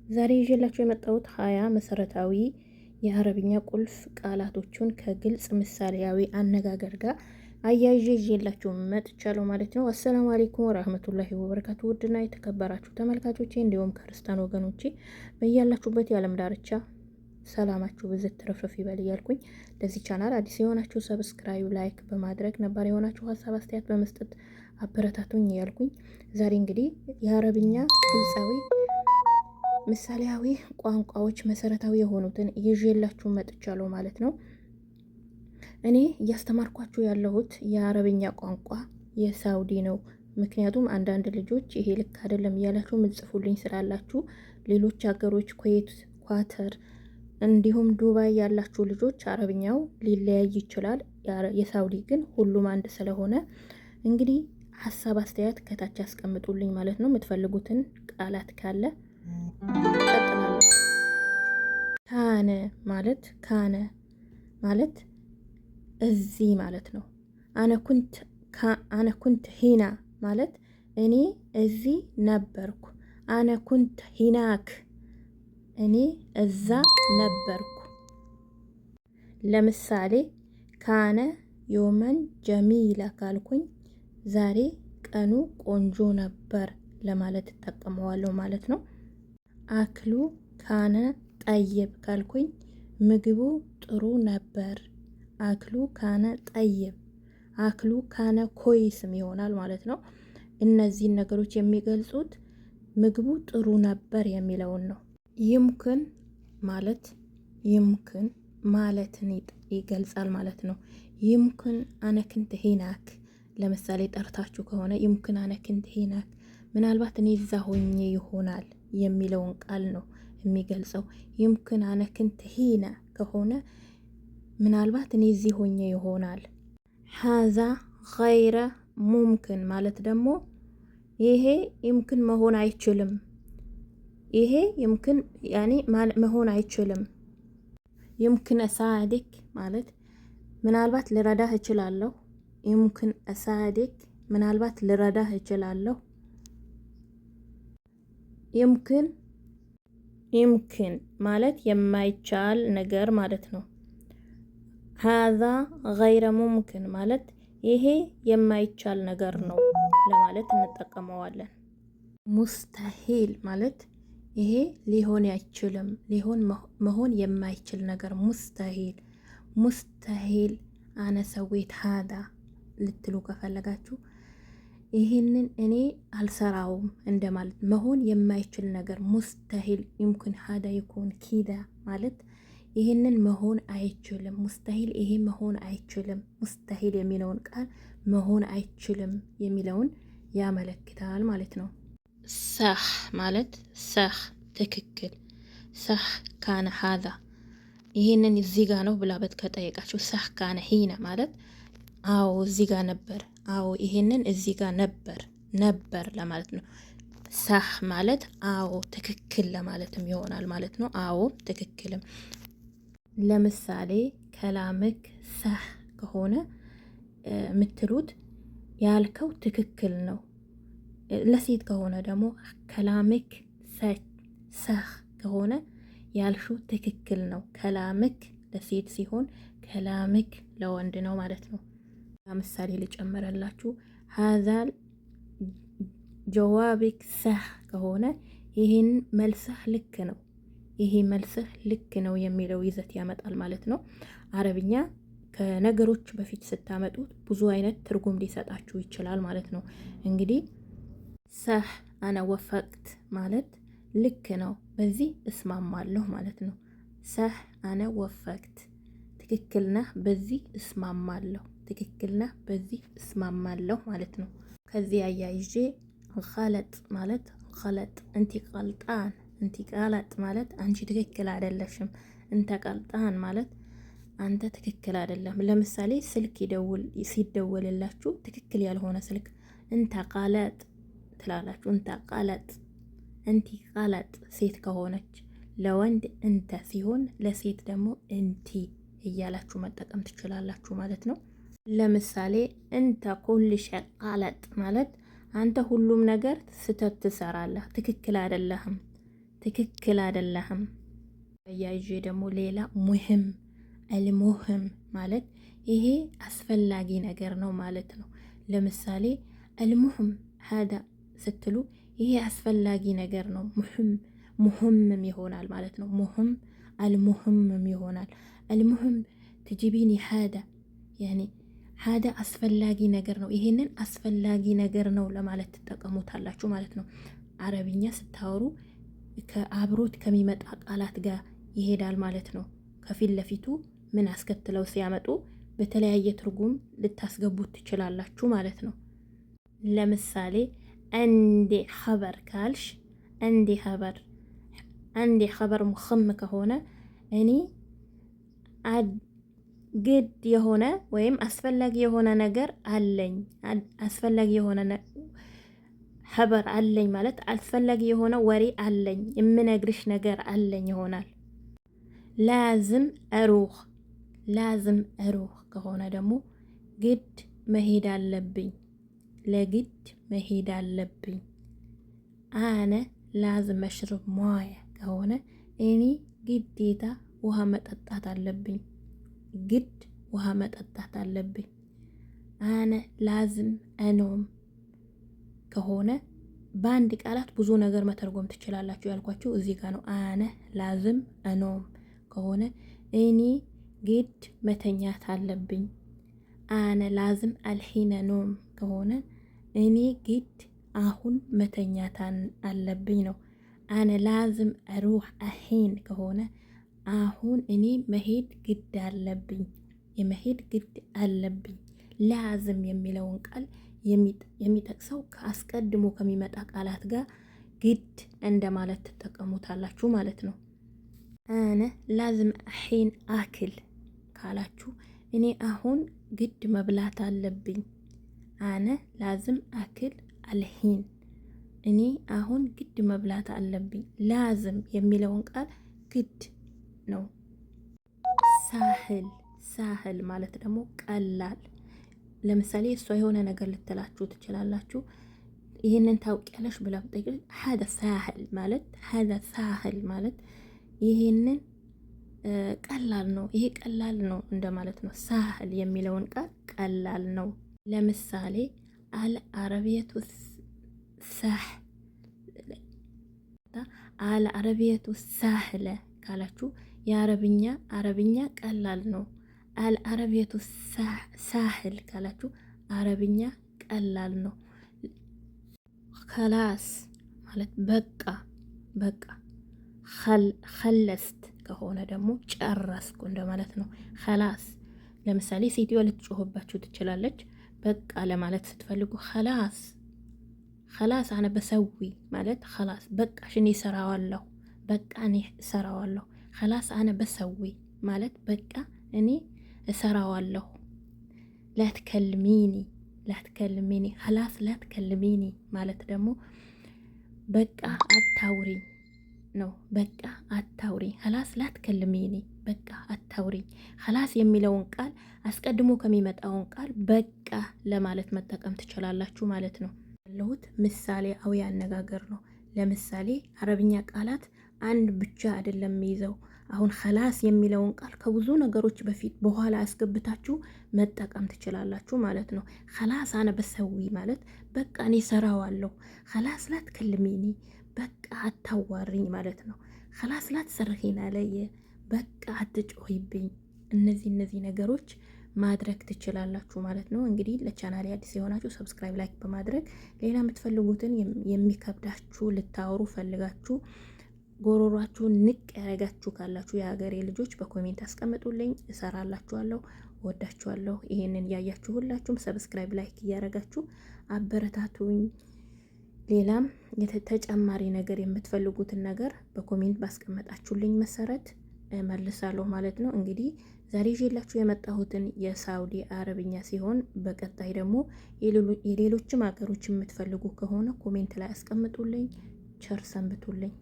ዛሬ ይዤላችሁ የመጣሁት 20 መሰረታዊ የአረብኛ ቁልፍ ቃላቶችን ከግልጽ ምሳሌያዊ አነጋገር ጋር አያይዤ ይዤላችሁ መጥቻለሁ ማለት ነው። አሰላሙ አለይኩም ወራህመቱላሂ ወበረካቱ። ውድና የተከበራችሁ ተመልካቾቼ እንዲሁም ክርስቲያን ወገኖቼ በያላችሁበት የዓለም ዳርቻ ሰላማችሁ ብዝት ትረፍረፍ ይበል እያልኩኝ ለዚህ ቻናል አዲስ የሆናችሁ ሰብስክራይብ፣ ላይክ በማድረግ ነባር የሆናችሁ ሀሳብ አስተያየት በመስጠት አበረታቱኝ እያልኩኝ ዛሬ እንግዲህ የአረብኛ ግልጻዊ ምሳሌያዊ ቋንቋዎች መሰረታዊ የሆኑትን ይዤላችሁ መጥቻለሁ ማለት ነው። እኔ እያስተማርኳችሁ ያለሁት የአረብኛ ቋንቋ የሳውዲ ነው። ምክንያቱም አንዳንድ ልጆች ይሄ ልክ አይደለም እያላችሁ ምጽፉልኝ ስላላችሁ ሌሎች ሀገሮች ኩዌት፣ ኳተር እንዲሁም ዱባይ ያላችሁ ልጆች አረብኛው ሊለያይ ይችላል። የሳውዲ ግን ሁሉም አንድ ስለሆነ እንግዲህ ሀሳብ አስተያየት ከታች ያስቀምጡልኝ ማለት ነው። የምትፈልጉትን ቃላት ካለ ቀጥላለሁ። ካነ ማለት እዚህ ማለት ነው። አነ ኩንት ሂና ማለት እኔ እዚህ ነበርኩ። አነ ኩንት ሂናክ እኔ እዛ ነበርኩ። ለምሳሌ ካነ ዮመን ጀሚላ ካልኩኝ ዛሬ ቀኑ ቆንጆ ነበር ለማለት እጠቀመዋለሁ ማለት ነው። አክሉ ካነ ጠይብ ካልኩኝ ምግቡ ጥሩ ነበር። አክሉ ካነ ጠይብ፣ አክሉ ካነ ኮይስም ይሆናል ማለት ነው። እነዚህን ነገሮች የሚገልጹት ምግቡ ጥሩ ነበር የሚለውን ነው። ይምክን ማለትን ይገልጻል ማለት ነው። ይምክን አነ ክንት ሂናክ ለምሳሌ ጠርታችሁ ከሆነ ይምክን አነ ክንት ሂናክ ምናልባት እኔ እዛ ሆኜ ይሆናል የሚለውን ቃል ነው የሚገልጸው። ይምክን አነ ክንት ሂና ከሆነ ምናልባት እኔ እዚህ ሆኜ ይሆናል። ሀዛ ገይረ ሙምክን ማለት ደግሞ ይሄ ይምክን መሆን አይችልም። ይሄ ይምክን ያኔ መሆን አይችልም። ይምክን አሳዲክ ማለት ምናልባት ልረዳህ እችላለሁ። ይምክን አሳዲክ ምናልባት ልረዳህ እችላለሁ። ይምክን ማለት የማይቻል ነገር ማለት ነው። ሀዛ ገይረ ሙምክን ማለት ይሄ የማይቻል ነገር ነው ለማለት እንጠቀመዋለን። ሙስተሂል ማለት ይሄ ሊሆን አይችልም፣ መሆን የማይችል ነገር ሙስተሂል አነ ሰዌት ሀዳ ልትሉ ከፈለጋችሁ ይህንን እኔ አልሰራውም እንደማለት መሆን የማይችል ነገር ሙስተሂል። ይምኩን ሀዳ ይኩን ኪዳ ማለት ይህንን መሆን አይችልም። ሙስተሂል ይሄ መሆን አይችልም። ሙስተሂል የሚለውን ቃል መሆን አይችልም የሚለውን ያመለክታል ማለት ነው። ሰህ ማለት ሰህ ትክክል። ሰህ ካነ ሀዛ ይህንን እዚህ ጋ ነው ብላበት ከጠየቃችሁ ሰህ ካነ ሂና ማለት አዎ እዚህ ጋ ነበር፣ አዎ ይሄንን እዚህ ጋ ነበር ለማለት ነው። ሰህ ማለት አዎ ትክክል ለማለትም ይሆናል ማለት ነው። አዎ ትክክልም። ለምሳሌ ከላምክ ሰህ ከሆነ የምትሉት ያልከው ትክክል ነው። ለሴት ከሆነ ደግሞ ከላምክ ሰህ ከሆነ ያልሽው ትክክል ነው። ከላምክ ለሴት ሲሆን ከላምክ ለወንድ ነው ማለት ነው። ምሳሌ ልጨምረላችሁ። ሀዛል ጀዋቢክ ሰህ ከሆነ ይህን መልስህ ልክ ነው፣ ይሄ መልስህ ልክ ነው የሚለው ይዘት ያመጣል ማለት ነው። አረብኛ ከነገሮች በፊት ስታመጡት ብዙ አይነት ትርጉም ሊሰጣችሁ ይችላል ማለት ነው። እንግዲህ ሰህ አነ ወፈቅት ማለት ልክ ነው፣ በዚህ እስማማለሁ ማለት ነው። ሰህ አነ ወፈቅት ትክክል ነህ፣ በዚህ እስማማለሁ፣ ትክክል ነህ፣ በዚህ እስማማለሁ ማለት ነው። ከዚህ አያይዤ ገለጥ ማለት ገለጥ እንቲ ቀልጣን፣ እንቲ ቀለጥ ማለት አንቺ ትክክል አይደለሽም። እንተ ቀልጣን ማለት አንተ ትክክል አይደለም። ለምሳሌ ስልክ ሲደወልላችሁ ትክክል ያልሆነ ስልክ እንተ ቀለጥ ትላላችሁ። እንተ ቀለጥ፣ እንቲ ቀለጥ ሴት ከሆነች ለወንድ እንተ ሲሆን ለሴት ደግሞ እንቲ እያላችሁ መጠቀም ትችላላችሁ ማለት ነው። ለምሳሌ እንተ ኩል ሸይ ቀለጥ ማለት አንተ ሁሉም ነገር ስተት ትሰራለህ፣ ትክክል አይደለህም፣ ትክክል አይደለህም። አያይዤ ደግሞ ሌላ ሙህም አልሙህም ማለት ይሄ አስፈላጊ ነገር ነው ማለት ነው። ለምሳሌ አልሙህም ሀዳ ስትሉ ይሄ አስፈላጊ ነገር ነው። ሙህምም ይሆናል ማለት ነው። ሙህም አልሙህምም ይሆናል። አልሙህም ትጂቢኒ ሀዳ ያኒ ሀዳ አስፈላጊ ነገር ነው። ይሄንን አስፈላጊ ነገር ነው ለማለት ትጠቀሙታላችሁ ማለት ነው። አረብኛ ስታወሩ ከአብሮት ከሚመጣ ቃላት ጋር ይሄዳል ማለት ነው። ከፊት ለፊቱ ምን አስከትለው ሲያመጡ በተለያየ ትርጉም ልታስገቡት ትችላላችሁ ማለት ነው። ለምሳሌ አንዴ ኸበር ካልሽ አንዴ ኸበር ሙኸም ከሆነ እኔ ግድ የሆነ ወይም አስፈላጊ የሆነ ነገር አለኝ፣ አስፈላጊ የሆነ ኸበር አለኝ ማለት አስፈላጊ የሆነ ወሬ አለኝ፣ የምነግርሽ ነገር አለኝ ይሆናል። ላዝም እሩህ ከሆነ ደግሞ ግድ መሄድ አለብኝ፣ ለግድ መሄድ አለብኝ። አነ ላዝም መሽርብ ሞያ ከሆነ እኔ ግዴታ ውሃ መጠጣት አለብኝ፣ ግድ ውሃ መጠጣት አለብኝ። አነ ላዝም እኖም ከሆነ በአንድ ቃላት ብዙ ነገር መተርጎም ትችላላችሁ። ያልኳችሁ እዚህ ጋር ነው። አነ ላዝም እኖም ከሆነ እኔ ግድ መተኛት አለብኝ። አነ ላዝም አልሂነ ኖም ከሆነ እኔ ግድ አሁን መተኛት አለብኝ ነው። አነ ላዝም አሩህ አሂን ከሆነ አሁን እኔ መሄድ ግድ አለብኝ፣ የመሄድ ግድ አለብኝ። ላዝም የሚለውን ቃል የሚጠቅሰው ከአስቀድሞ ከሚመጣ ቃላት ጋር ግድ እንደማለት ትጠቀሙታላችሁ ማለት ነው። አነ ላዝም አሂን አክል ካላችሁ እኔ አሁን ግድ መብላት አለብኝ። አነ ላዝም አክል አልሂን እኔ አሁን ግድ መብላት አለብኝ። ላዝም የሚለውን ቃል ግድ ነው። ሳህል ማለት ደግሞ ቀላል። ለምሳሌ እሷ የሆነ ነገር ልትላችሁ ትችላላችሁ። ይህንን ታውቂያለሽ ብላ ብጠይቅ ሀዳ ሳህል ማለት ይህንን ቀላል ነው፣ ይሄ ቀላል ነው እንደማለት ነው። ሳህል የሚለውን ቃል ቀላል ነው። ለምሳሌ አልአረቢየቱ ሳህለ ካላችሁ አረብኛ ቀላል ነው። አልአረቢየቱ ሳህል ካላችሁ አረብኛ ቀላል ነው። ከላስ ማለት በቃ ኸለስት ከሆነ ደግሞ ጨረስኩ እንደማለት ነው። ኸላስ ለምሳሌ ሴትዮዋ ልትጮህባችሁ ትችላለች። በቃ ለማለት ስትፈልጉ ኸላስ አነ በሰዊ ማለት ኸላስ በቃ እኔ እሰራዋለሁ፣ በቃ እኔ እሰራዋለሁ። ኸላስ አነ በሰዊ ማለት በቃ እኔ እሰራዋለሁ። ላትከልሚኒ ኸላስ ላትከልሚኒ ማለት ደግሞ በቃ አታውሪኝ ነው። በቃ አታውሪኝ። ኸላስ ላትከልሚኒ በቃ አታውሪኝ። ኸላስ የሚለውን ቃል አስቀድሞ ከሚመጣውን ቃል በቃ ለማለት መጠቀም ትችላላችሁ ማለት ነው። ያለሁት ምሳሌአዊ አነጋገር ነው። ለምሳሌ አረብኛ ቃላት አንድ ብቻ አይደለም የሚይዘው። አሁን ኸላስ የሚለውን ቃል ከብዙ ነገሮች በፊት በኋላ አስገብታችሁ መጠቀም ትችላላችሁ ማለት ነው። ኸላስ አነ በሰዊ ማለት በቃ እኔ ሰራዋለሁ። ኸላስ ላትከልሚኒ በቃ አታዋሪኝ ማለት ነው። ኸላስ ላትሰርኺን አለየ በቃ አትጮሂብኝ። እነዚህ ነገሮች ማድረግ ትችላላችሁ ማለት ነው። እንግዲህ ለቻናሌ አዲስ የሆናችሁ ሰብስክራይብ፣ ላይክ በማድረግ ሌላ የምትፈልጉትን የሚከብዳችሁ ልታወሩ ፈልጋችሁ ጎሮሯችሁን ንቅ ያረጋችሁ ካላችሁ የሀገሬ ልጆች በኮሜንት አስቀምጡልኝ፣ እሰራላችኋለሁ። ወዳችኋለሁ። ይሄንን ያያችሁ ሁላችሁም ሰብስክራይብ፣ ላይክ እያረጋችሁ አበረታቱኝ። ሌላም ተጨማሪ ነገር የምትፈልጉትን ነገር በኮሜንት ባስቀመጣችሁልኝ መሰረት መልሳለሁ ማለት ነው። እንግዲህ ዛሬ ይዤላችሁ የመጣሁትን የሳውዲ አረብኛ ሲሆን በቀጣይ ደግሞ የሌሎችም ሀገሮች የምትፈልጉ ከሆነ ኮሜንት ላይ አስቀምጡልኝ። ቸር ሰንብቱልኝ።